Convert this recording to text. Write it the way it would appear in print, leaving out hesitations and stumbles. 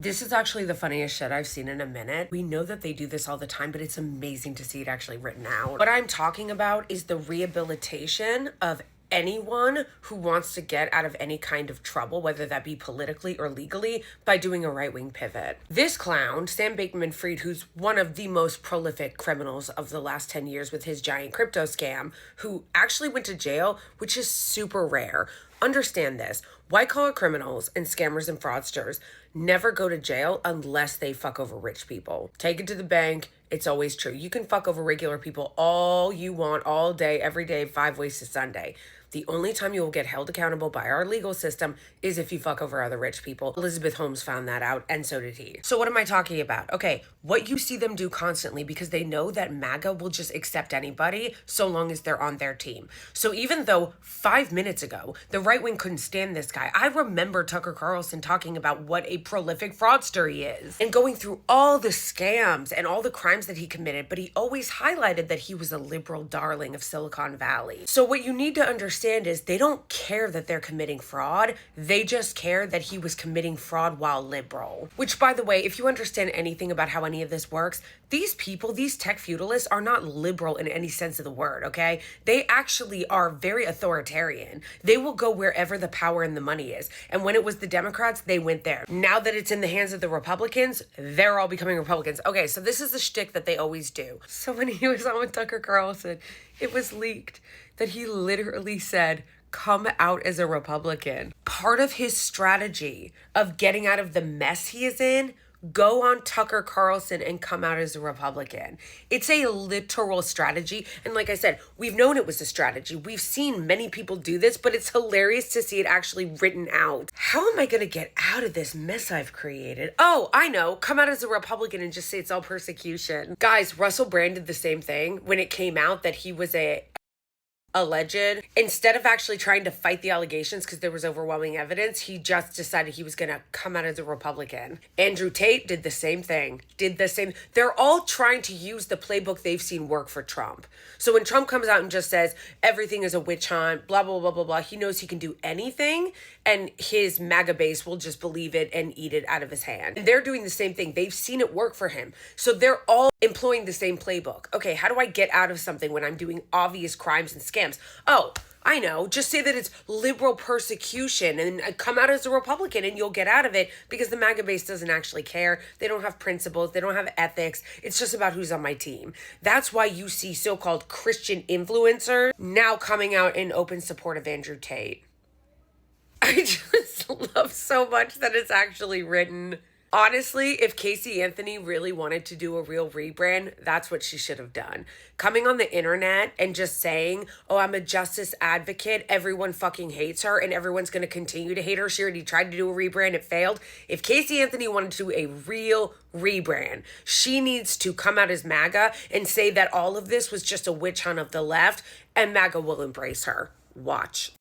This is actually the funniest shit I've seen in a minute. We know that they do this all the time, but it's amazing to see it actually written out. What I'm talking about is the rehabilitation of anyone who wants to get out of any kind of trouble, whether that be politically or legally, by doing a right-wing pivot. This clown, Sam Bankman-Fried, who's one of the most prolific criminals of the last 10 years with his giant crypto scam, who actually went to jail, which is super rare. Understand this. White-collar criminals and scammers and fraudsters never go to jail unless they fuck over rich people. Take it to the bank. It's always true. You can fuck over regular people all you want, all day, every day, 5 ways to Sunday. The only time you will get held accountable by our legal system is if you fuck over other rich people. Elizabeth Holmes found that out, and so did he. So what am I talking about? Okay, what you see them do constantly, because they know that MAGA will just accept anybody so long as they're on their team. So even though 5 minutes ago, the right wing couldn't stand this guy, I remember Tucker Carlson talking about what a prolific fraudster he is and going through all the scams and all the crimes that he committed, but he always highlighted that he was a liberal darling of Silicon Valley. So what you need to understand is they don't care that they're committing fraud. They just care that he was committing fraud while liberal. Which, by the way, if you understand anything about how any of this works, these people, these tech feudalists, are not liberal in any sense of the word, okay? They actually are very authoritarian. They will go wherever the power and the money is. And when it was the Democrats, they went there. Now that it's in the hands of the Republicans, they're all becoming Republicans. Okay, so this is the shtick that they always do. So when he was on with Tucker Carlson, it was leaked that he literally said, come out as a Republican. Part of his strategy of getting out of the mess he is in, go on Tucker Carlson and come out as a Republican. It's a literal strategy. And like I said, we've known it was a strategy. We've seen many people do this, but it's hilarious to see it actually written out. How am I going to get out of this mess I've created? Oh, I know. Come out as a Republican and just say it's all persecution. Guys, Russell Brand did the same thing when it came out that he was alleged. Instead of actually trying to fight the allegations because there was overwhelming evidence, he just decided he was going to come out as a Republican. Andrew Tate did the same thing. They're all trying to use the playbook they've seen work for Trump. So when Trump comes out and just says everything is a witch hunt, blah, blah, blah, blah, blah, he knows he can do anything and his MAGA base will just believe it and eat it out of his hand. And they're doing the same thing. They've seen it work for him. So they're all employing the same playbook. Okay, how do I get out of something when I'm doing obvious crimes and scams? Oh, I know. Just say that it's liberal persecution and come out as a Republican and you'll get out of it, because the MAGA base doesn't actually care. They don't have principles. They don't have ethics. It's just about who's on my team. That's why you see so-called Christian influencers now coming out in open support of Andrew Tate. I just love so much that it's actually written. Honestly, if Kasey Anthony really wanted to do a real rebrand, that's what she should have done. Coming on the internet and just saying, oh, I'm a justice advocate, everyone fucking hates her and everyone's going to continue to hate her. She already tried to do a rebrand, it failed. If Kasey Anthony wanted to do a real rebrand, she needs to come out as MAGA and say that all of this was just a witch hunt of the left, and MAGA will embrace her. Watch.